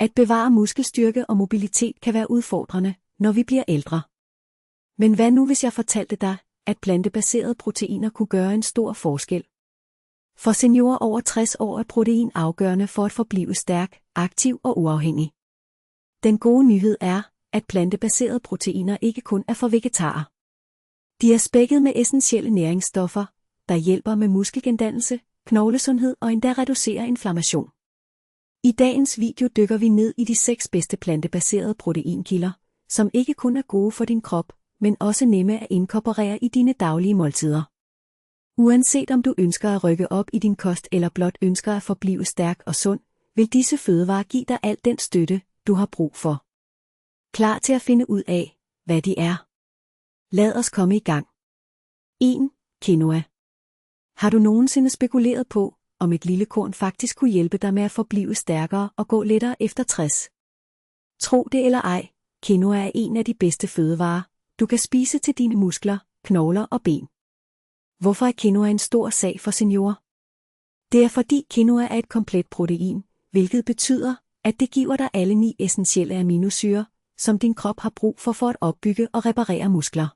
At bevare muskelstyrke og mobilitet kan være udfordrende, når vi bliver ældre. Men hvad nu hvis jeg fortalte dig, at plantebaserede proteiner kunne gøre en stor forskel? For seniorer over 60 år er protein afgørende for at forblive stærk, aktiv og uafhængig. Den gode nyhed er, at plantebaserede proteiner ikke kun er for vegetarer. De er spækket med essentielle næringsstoffer, der hjælper med muskelgendannelse, knoglesundhed og endda reducerer inflammation. I dagens video dykker vi ned i de 6 bedste plantebaserede proteinkilder, som ikke kun er gode for din krop, men også nemme at inkorporere i dine daglige måltider. Uanset om du ønsker at rykke op i din kost eller blot ønsker at forblive stærk og sund, vil disse fødevarer give dig al den støtte, du har brug for. Klar til at finde ud af, hvad de er? Lad os komme i gang. 1. Quinoa. Har du nogensinde spekuleret på, om et lille korn faktisk kunne hjælpe dig med at forblive stærkere og gå lettere efter 60? Tro det eller ej, quinoa er en af de bedste fødevarer, du kan spise til dine muskler, knogler og ben. Hvorfor er quinoa en stor sag for seniorer? Det er fordi quinoa er et komplet protein, hvilket betyder, at det giver dig alle 9 essentielle aminosyrer, som din krop har brug for at opbygge og reparere muskler.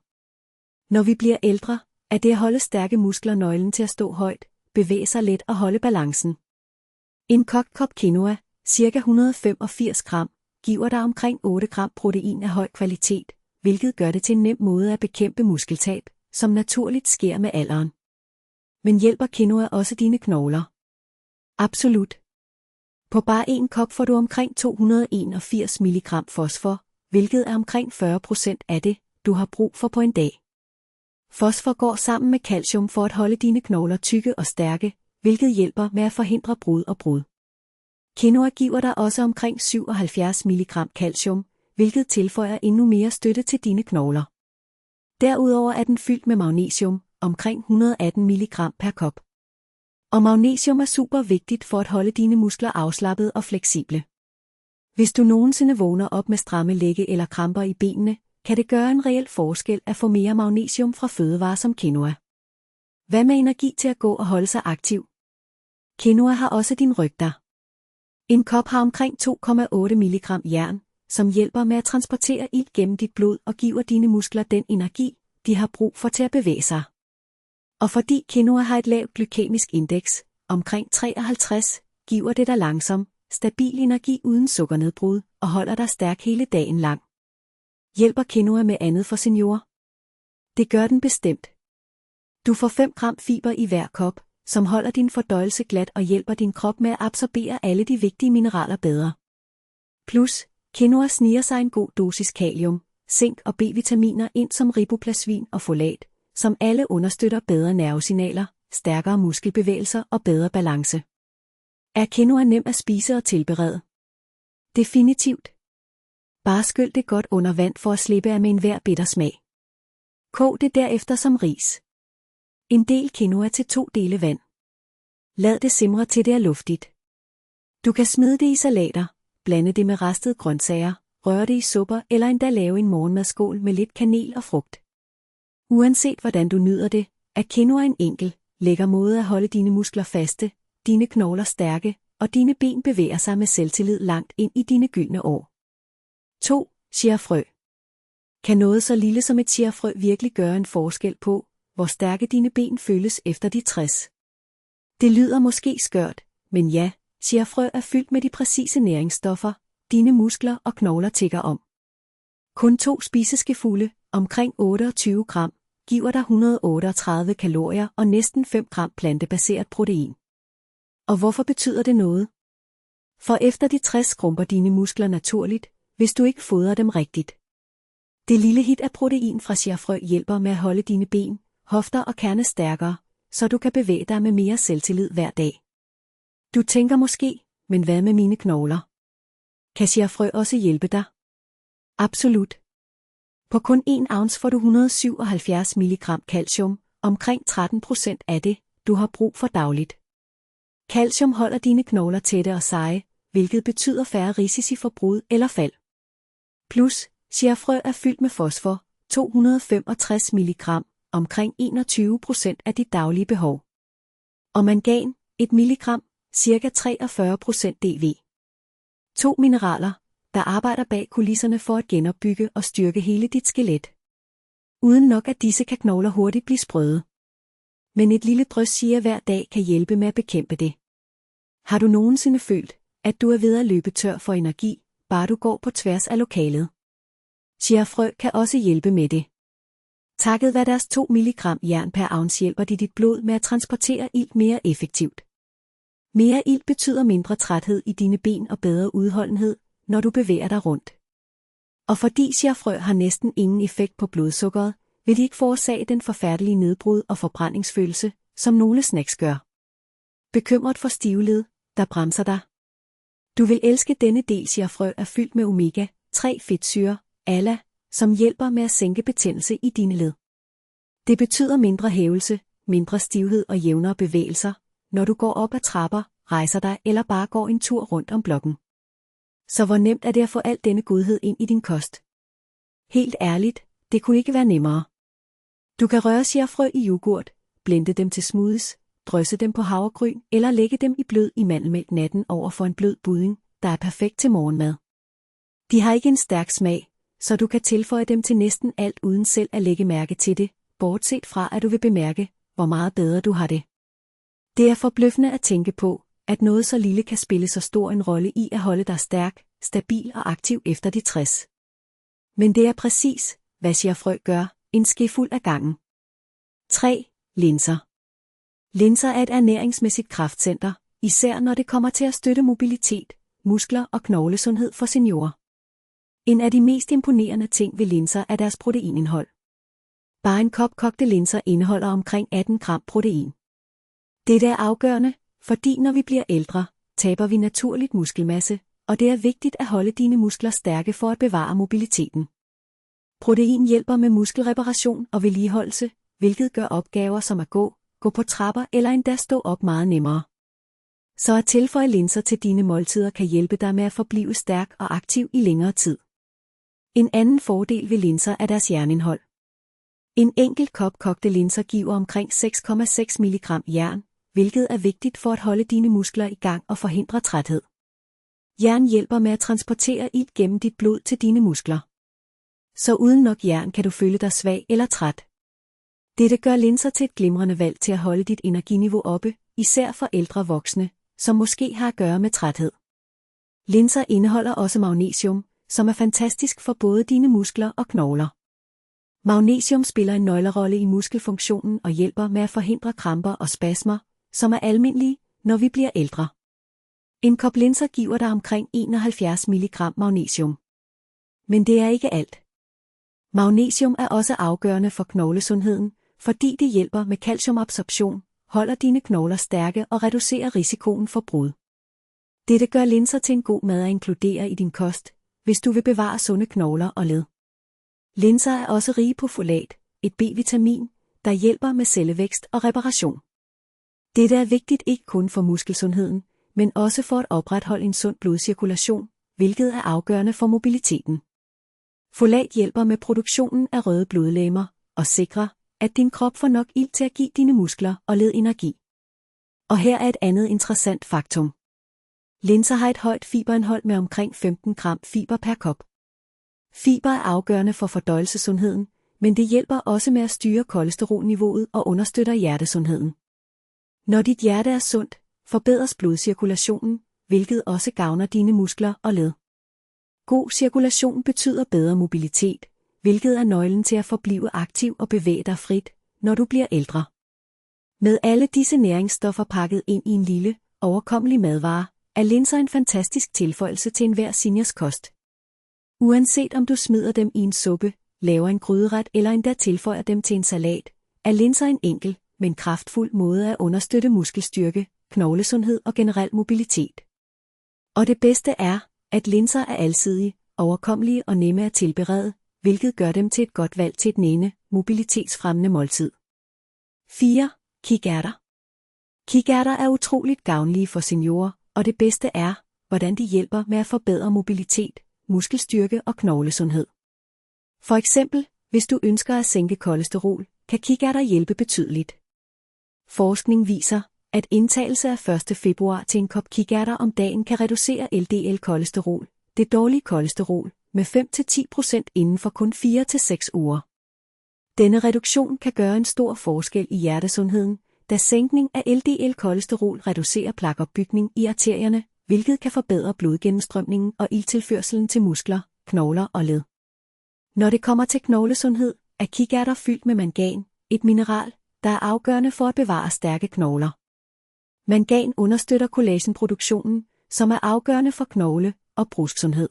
Når vi bliver ældre, er det at holde stærke muskler nøglen til at stå højt, bevæge sig let og holde balancen. En kogt kop quinoa, ca. 185 gram, giver dig omkring 8 gram protein af høj kvalitet, hvilket gør det til en nem måde at bekæmpe muskeltab, som naturligt sker med alderen. Men hjælper quinoa også dine knogler? Absolut. På bare en kop får du omkring 281 mg fosfor, hvilket er omkring 40% af det, du har brug for på en dag. Fosfor går sammen med calcium for at holde dine knogler tykke og stærke, hvilket hjælper med at forhindre brud og brud. Quinoa giver dig også omkring 77 mg calcium, hvilket tilføjer endnu mere støtte til dine knogler. Derudover er den fyldt med magnesium, omkring 118 mg per kop. Og magnesium er super vigtigt for at holde dine muskler afslappede og fleksible. Hvis du nogensinde vågner op med stramme lægge eller kramper i benene, kan det gøre en reel forskel at få mere magnesium fra fødevarer som quinoa. Hvad med energi til at gå og holde sig aktiv? Quinoa har også din ryg der. En kop har omkring 2,8 mg jern, som hjælper med at transportere ilt gennem dit blod og giver dine muskler den energi, de har brug for til at bevæge sig. Og fordi quinoa har et lavt glykemisk indeks, omkring 53, giver det dig langsom, stabil energi uden sukkernedbrud og holder dig stærk hele dagen lang. Hjælper quinoa med andet for seniorer? Det gør den bestemt. Du får 5 gram fiber i hver kop, som holder din fordøjelse glat og hjælper din krop med at absorbere alle de vigtige mineraler bedre. Plus, quinoa sniger sig en god dosis kalium, zink og B-vitaminer ind som riboplasmin og folat, som alle understøtter bedre nervesignaler, stærkere muskelbevægelser og bedre balance. Er quinoa nem at spise og tilberede? Definitivt. Bare skyld det godt under vand for at slippe af med enhver bitter smag. Kog det derefter som ris. En del quinoa til 2 dele vand. Lad det simre til det er luftigt. Du kan smide det i salater, blande det med ristede grøntsager, røre det i supper eller endda lave en morgenmadskål med lidt kanel og frugt. Uanset hvordan du nyder det, er quinoa en enkel, lækker måde at holde dine muskler faste, dine knogler stærke og dine ben bevæger sig med selvtillid langt ind i dine gyldne år. 2. Chiafrø. Kan noget så lille som et chiafrø virkelig gøre en forskel på, hvor stærke dine ben føles efter de 60? Det lyder måske skørt, men ja, chiafrø er fyldt med de præcise næringsstoffer, dine muskler og knogler tigger om. Kun 2 spiseskefulde, omkring 28 gram, giver dig 138 kalorier og næsten 5 gram plantebaseret protein. Og hvorfor betyder det noget? For efter de 60 skrumper dine muskler naturligt, hvis du ikke fodrer dem rigtigt. Det lille hit af protein fra chiafrø hjælper med at holde dine ben, hofter og kerne stærkere, så du kan bevæge dig med mere selvtillid hver dag. Du tænker måske, men hvad med mine knogler? Kan chiafrø også hjælpe dig? Absolut. På kun 1 ounce får du 177 mg calcium, omkring 13% af det, du har brug for dagligt. Calcium holder dine knogler tætte og seje, hvilket betyder færre risici for brud eller fald. Plus, chiafrø er fyldt med fosfor, 265 mg, omkring 21% af dit daglige behov. Og mangan, 1 mg, ca. 43% DV. 2 mineraler, der arbejder bag kulisserne for at genopbygge og styrke hele dit skelet. Uden nok af disse kan knogler hurtigt blive sprøde. Men et lille drys chia hver dag kan hjælpe med at bekæmpe det. Har du nogensinde følt, at du er ved at løbe tør for energi, bare du går på tværs af lokalet? Chiafrø kan også hjælpe med det. Takket være deres 2 mg jern per ounce hjælper de dit blod med at transportere ilt mere effektivt. Mere ilt betyder mindre træthed i dine ben og bedre udholdenhed, når du bevæger dig rundt. Og fordi chiafrø har næsten ingen effekt på blodsukkeret, vil de ikke forårsage den forfærdelige nedbrud og forbrændingsfølelse, som nogle snacks gør. Bekymret for stivled, der bremser dig? Du vil elske denne del. Chiafrø er fyldt med omega-3 fedtsyre, ALA, som hjælper med at sænke betændelse i dine led. Det betyder mindre hævelse, mindre stivhed og jævnere bevægelser, når du går op ad trapper, rejser dig eller bare går en tur rundt om blokken. Så hvor nemt er det at få al denne godhed ind i din kost? Helt ærligt, det kunne ikke være nemmere. Du kan røre chiafrø i yoghurt, blende dem til smoothies, drysse dem på havregryn eller lægge dem i blød i mandelmælk natten over for en blød budding, der er perfekt til morgenmad. De har ikke en stærk smag, så du kan tilføje dem til næsten alt uden selv at lægge mærke til det, bortset fra at du vil bemærke, hvor meget bedre du har det. Det er forbløffende at tænke på, at noget så lille kan spille så stor en rolle i at holde dig stærk, stabil og aktiv efter de 60. Men det er præcis, hvad chiafrø gør, en skefuld af gangen. 3. Linser. Linser er et ernæringsmæssigt kraftcenter, især når det kommer til at støtte mobilitet, muskler og knoglesundhed for seniorer. En af de mest imponerende ting ved linser er deres proteinindhold. Bare en kop kogte linser indeholder omkring 18 gram protein. Dette er afgørende, fordi når vi bliver ældre, taber vi naturligt muskelmasse, og det er vigtigt at holde dine muskler stærke for at bevare mobiliteten. Protein hjælper med muskelreparation og vedligeholdelse, hvilket gør opgaver som at gå på trapper eller endda stå op meget nemmere. Så at tilføje linser til dine måltider kan hjælpe dig med at forblive stærk og aktiv i længere tid. En anden fordel ved linser er deres jernindhold. En enkelt kop kogte linser giver omkring 6,6 mg jern, hvilket er vigtigt for at holde dine muskler i gang og forhindre træthed. Jern hjælper med at transportere ilt gennem dit blod til dine muskler. Så uden nok jern kan du føle dig svag eller træt. Dette gør linser til et glimrende valg til at holde dit energiniveau oppe, især for ældre voksne, som måske har at gøre med træthed. Linser indeholder også magnesium, som er fantastisk for både dine muskler og knogler. Magnesium spiller en nøglerolle i muskelfunktionen og hjælper med at forhindre kramper og spasmer, som er almindelige, når vi bliver ældre. En kop linser giver dig omkring 71 mg magnesium. Men det er ikke alt. Magnesium er også afgørende for knoglesundheden, fordi det hjælper med calciumabsorption, holder dine knogler stærke og reducerer risikoen for brud. Dette gør linser til en god mad at inkludere i din kost, hvis du vil bevare sunde knogler og led. Linser er også rige på folat, et B-vitamin, der hjælper med cellevækst og reparation. Dette er vigtigt ikke kun for muskelsundheden, men også for at opretholde en sund blodcirkulation, hvilket er afgørende for mobiliteten. Folat hjælper med produktionen af røde blodlegemer og sikrer, at din krop får nok ilt til at give dine muskler og led energi. Og her er et andet interessant faktum. Linser har et højt fiberindhold med omkring 15 gram fiber per kop. Fiber er afgørende for fordøjelsessundheden, men det hjælper også med at styre kolesterolniveauet og understøtter hjertesundheden. Når dit hjerte er sundt, forbedres blodcirkulationen, hvilket også gavner dine muskler og led. God cirkulation betyder bedre mobilitet, hvilket er nøglen til at forblive aktiv og bevæge dig frit, når du bliver ældre. Med alle disse næringsstoffer pakket ind i en lille, overkommelig madvare, er linser en fantastisk tilføjelse til enhver seniors kost. Uanset om du smider dem i en suppe, laver en gryderet eller endda tilføjer dem til en salat, er linser en enkel, men kraftfuld måde at understøtte muskelstyrke, knoglesundhed og generel mobilitet. Og det bedste er, at linser er alsidige, overkommelige og nemme at tilberede, hvilket gør dem til et godt valg til et nænde, mobilitetsfremmende måltid. 4. Kikærter. Kikærter er utroligt gavnlige for seniorer, og det bedste er, hvordan de hjælper med at forbedre mobilitet, muskelstyrke og knoglesundhed. For eksempel, hvis du ønsker at sænke kolesterol, kan kikærter hjælpe betydeligt. Forskning viser, at indtagelse af 1. februar til en kop kikærter om dagen kan reducere LDL-kolesterol, det dårlige kolesterol, med 5-10% inden for kun 4-6 uger. Denne reduktion kan gøre en stor forskel i hjertesundheden, da sænkning af LDL-kolesterol reducerer plakopbygning i arterierne, hvilket kan forbedre blodgennemstrømningen og ilttilførselen til muskler, knogler og led. Når det kommer til knoglesundhed, er kikærter fyldt med mangan, et mineral, der er afgørende for at bevare stærke knogler. Mangan understøtter kollagenproduktionen, som er afgørende for knogle- og brusksundhed.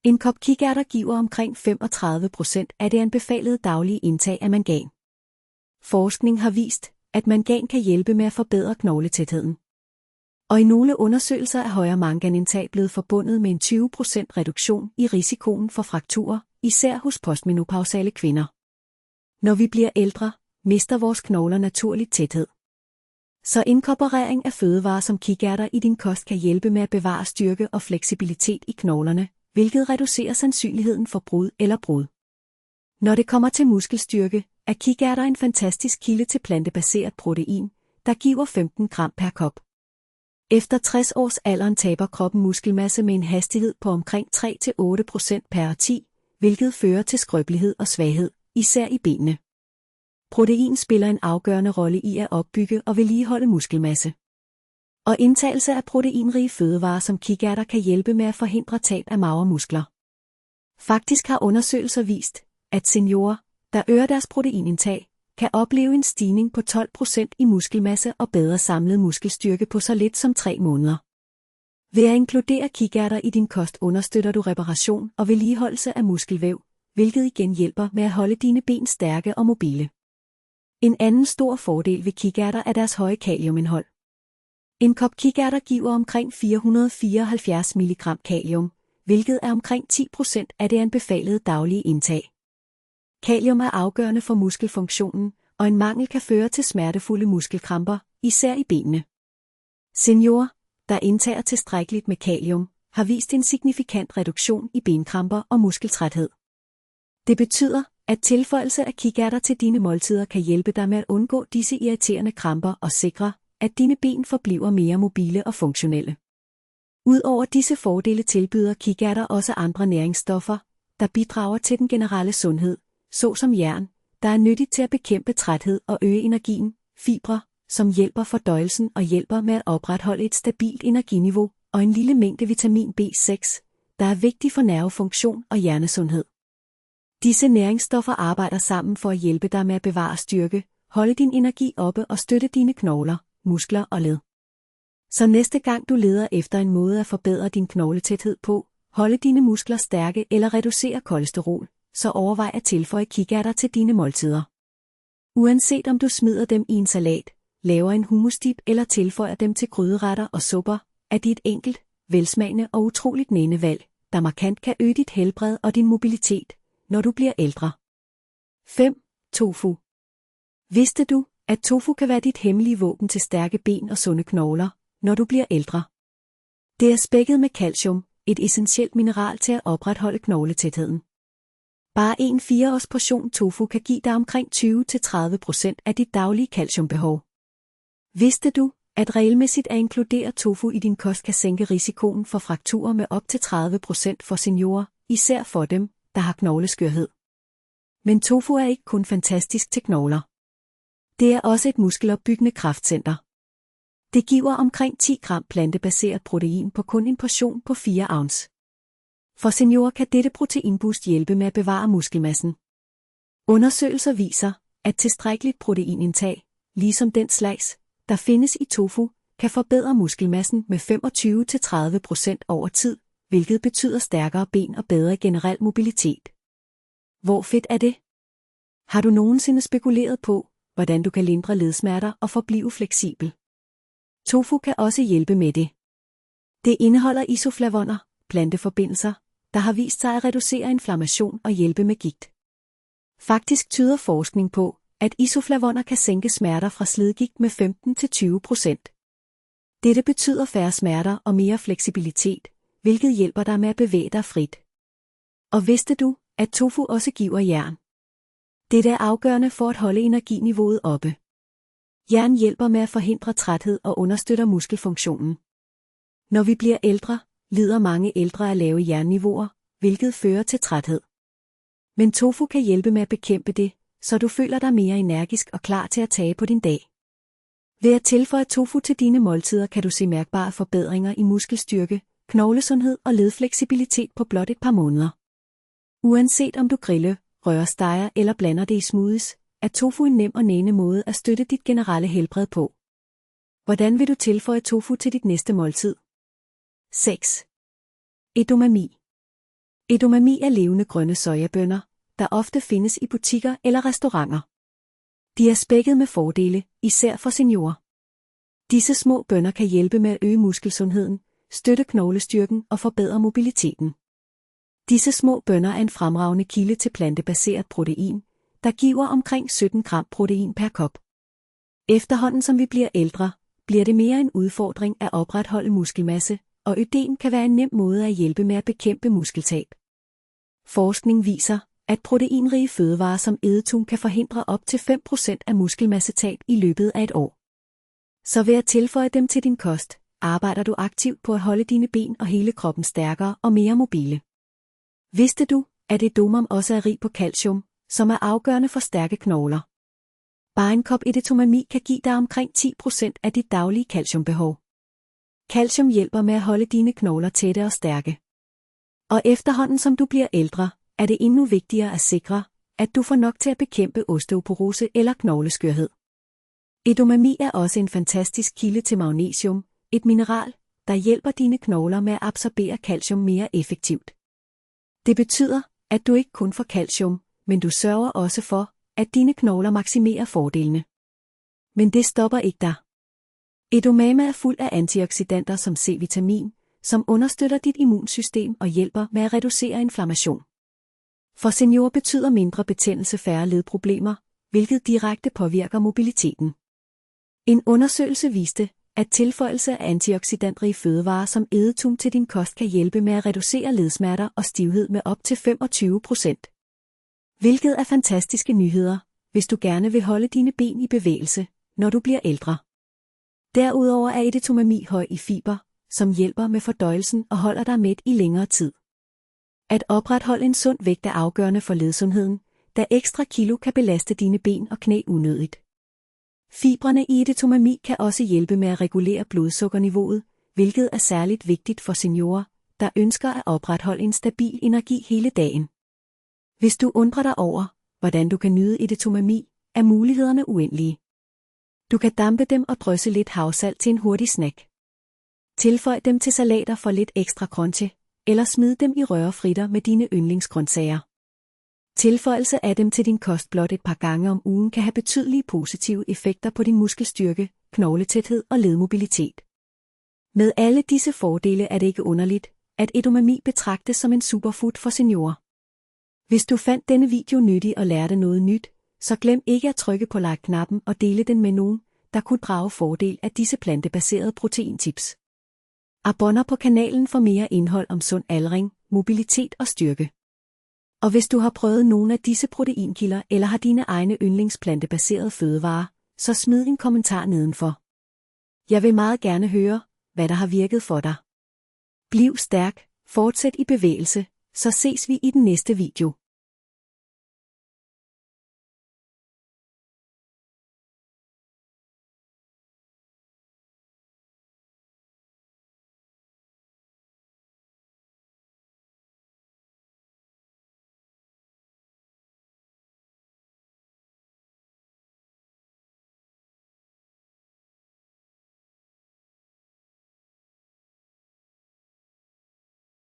En kop kikærter giver omkring 35% af det anbefalede daglige indtag af mangan. Forskning har vist, at mangan kan hjælpe med at forbedre knogletætheden. Og i nogle undersøgelser er højere manganindtag blevet forbundet med en 20% reduktion i risikoen for frakturer, især hos postmenopausale kvinder. Når vi bliver ældre, mister vores knogler naturligt tæthed. Så inkorporering af fødevarer som kikærter i din kost kan hjælpe med at bevare styrke og fleksibilitet i knoglerne, hvilket reducerer sandsynligheden for brud eller brud. Når det kommer til muskelstyrke, er kikærter en fantastisk kilde til plantebaseret protein, der giver 15 gram per kop. Efter 60 års alderen taber kroppen muskelmasse med en hastighed på omkring 3-8% per 10, hvilket fører til skrøbelighed og svaghed, især i benene. Protein spiller en afgørende rolle i at opbygge og vedligeholde muskelmasse. Og indtagelse af proteinrige fødevarer som kikærter kan hjælpe med at forhindre tab af mavemuskler. Faktisk har undersøgelser vist, at seniorer, der øger deres proteinindtag, kan opleve en stigning på 12% i muskelmasse og bedre samlet muskelstyrke på så lidt som 3 måneder. Ved at inkludere kikærter i din kost understøtter du reparation og vedligeholdelse af muskelvæv, hvilket igen hjælper med at holde dine ben stærke og mobile. En anden stor fordel ved kikærter er deres høje kaliumindhold. En kop kikærter giver omkring 474 mg kalium, hvilket er omkring 10% af det anbefalede daglige indtag. Kalium er afgørende for muskelfunktionen, og en mangel kan føre til smertefulde muskelkramper, især i benene. Seniorer, der indtager tilstrækkeligt med kalium, har vist en signifikant reduktion i benkramper og muskeltræthed. Det betyder, at tilføjelse af kikærter til dine måltider kan hjælpe dig med at undgå disse irriterende kramper og sikre, at dine ben forbliver mere mobile og funktionelle. Udover disse fordele tilbyder kikærter også andre næringsstoffer, der bidrager til den generelle sundhed, såsom jern, der er nyttigt til at bekæmpe træthed og øge energien, fibre, som hjælper fordøjelsen og hjælper med at opretholde et stabilt energiniveau, og en lille mængde vitamin B6, der er vigtig for nervefunktion og hjernesundhed. Disse næringsstoffer arbejder sammen for at hjælpe dig med at bevare styrke, holde din energi oppe og støtte dine knogler, muskler og led. Så næste gang du leder efter en måde at forbedre din knogletæthed på, holde dine muskler stærke eller reducere kolesterol, så overvej at tilføje kikærter til dine måltider. Uanset om du smider dem i en salat, laver en hummusdip eller tilføjer dem til gryderetter og supper, er det et enkelt, velsmagende og utroligt nænde valg, der markant kan øge dit helbred og din mobilitet, når du bliver ældre. 5. Tofu. Vidste du, at tofu kan være dit hemmelige våben til stærke ben og sunde knogler, når du bliver ældre? Det er spækket med calcium, et essentielt mineral til at opretholde knogletætheden. Bare en 4-års portion tofu kan give dig omkring 20-30% af dit daglige calciumbehov. Vidste du, at regelmæssigt at inkludere tofu i din kost kan sænke risikoen for frakturer med op til 30% for seniorer, især for dem, der har knogleskørhed? Men tofu er ikke kun fantastisk til knogler. Det er også et muskelopbyggende kraftcenter. Det giver omkring 10 gram plantebaseret protein på kun en portion på 4 ounce. For seniorer kan dette proteinboost hjælpe med at bevare muskelmassen. Undersøgelser viser, at tilstrækkeligt proteinindtag, ligesom den slags, der findes i tofu, kan forbedre muskelmassen med 25-30% over tid, hvilket betyder stærkere ben og bedre generel mobilitet. Hvor fedt er det? Har du nogensinde spekuleret på, hvordan du kan lindre ledsmerter og forblive fleksibel? Tofu kan også hjælpe med det. Det indeholder isoflavoner, planteforbindelser, der har vist sig at reducere inflammation og hjælpe med gigt. Faktisk tyder forskning på, at isoflavoner kan sænke smerter fra slidgigt med 15-20%. Dette betyder færre smerter og mere fleksibilitet, hvilket hjælper dig med at bevæge dig frit. Og vidste du, at tofu også giver jern? Dette er afgørende for at holde energiniveauet oppe. Jern hjælper med at forhindre træthed og understøtter muskelfunktionen. Når vi bliver ældre, lider mange ældre af lave jernniveauer, hvilket fører til træthed. Men tofu kan hjælpe med at bekæmpe det, så du føler dig mere energisk og klar til at tage på din dag. Ved at tilføje tofu til dine måltider kan du se mærkbare forbedringer i muskelstyrke, knoglesundhed og ledfleksibilitet på blot et par måneder. Uanset om du griller, rører, steger eller blander det i smoothies, er tofu en nem og nænende måde at støtte dit generelle helbred på. Hvordan vil du tilføje tofu til dit næste måltid? 6. Edamame. Edamame er levende grønne sojabønner, der ofte findes i butikker eller restauranter. De er spækket med fordele, især for seniorer. Disse små bønner kan hjælpe med at øge muskelsundheden, støtte knoglestyrken og forbedre mobiliteten. Disse små bønner er en fremragende kilde til plantebaseret protein, der giver omkring 17 gram protein per kop. Efterhånden som vi bliver ældre, bliver det mere en udfordring at opretholde muskelmasse, og ødem kan være en nem måde at hjælpe med at bekæmpe muskeltab. Forskning viser, at proteinrige fødevarer som eddetun kan forhindre op til 5% af muskelmassetab i løbet af et år. Så ved at tilføje dem til din kost, arbejder du aktivt på at holde dine ben og hele kroppen stærkere og mere mobile. Vidste du, at edamame også er rig på calcium, som er afgørende for stærke knogler? Bare en kop edamame kan give dig omkring 10% af dit daglige calciumbehov. Calcium hjælper med at holde dine knogler tætte og stærke. Og efterhånden som du bliver ældre, er det endnu vigtigere at sikre, at du får nok til at bekæmpe osteoporose eller knogleskørhed. Edamame er også en fantastisk kilde til magnesium, et mineral, der hjælper dine knogler med at absorbere calcium mere effektivt. Det betyder, at du ikke kun får calcium, men du sørger også for, at dine knogler maksimerer fordelene. Men det stopper ikke der. Edamame er fuld af antioxidanter som C-vitamin, som understøtter dit immunsystem og hjælper med at reducere inflammation. For seniorer betyder mindre betændelse færre ledproblemer, hvilket direkte påvirker mobiliteten. En undersøgelse viste, at tilføjelse af antioxidantrige fødevarer som eddetun til din kost kan hjælpe med at reducere ledsmerter og stivhed med op til 25%. Hvilket er fantastiske nyheder, hvis du gerne vil holde dine ben i bevægelse, når du bliver ældre. Derudover er edamame høj i fiber, som hjælper med fordøjelsen og holder dig mæt i længere tid. At opretholde en sund vægt er afgørende for ledsundheden, da ekstra kilo kan belaste dine ben og knæ unødigt. Fibrene i edamame kan også hjælpe med at regulere blodsukkerniveauet, hvilket er særligt vigtigt for seniorer, der ønsker at opretholde en stabil energi hele dagen. Hvis du undrer dig over, hvordan du kan nyde edamame, er mulighederne uendelige. Du kan dampe dem og drysse lidt havsalt til en hurtig snack. Tilføj dem til salater for lidt ekstra crunchy, eller smid dem i rørefritter med dine yndlingsgrøntsager. Tilføjelse af dem til din kost blot et par gange om ugen kan have betydelige positive effekter på din muskelstyrke, knogletæthed og ledmobilitet. Med alle disse fordele er det ikke underligt, at edamame betragtes som en superfood for seniorer. Hvis du fandt denne video nyttig og lærte noget nyt, så glem ikke at trykke på like-knappen og dele den med nogen, der kunne drage fordel af disse plantebaserede proteintips. Abonner på kanalen for mere indhold om sund aldring, mobilitet og styrke. Og hvis du har prøvet nogle af disse proteinkilder eller har dine egne yndlingsplantebaserede fødevarer, så smid en kommentar nedenfor. Jeg vil meget gerne høre, hvad der har virket for dig. Bliv stærk, fortsæt i bevægelse, så ses vi i den næste video.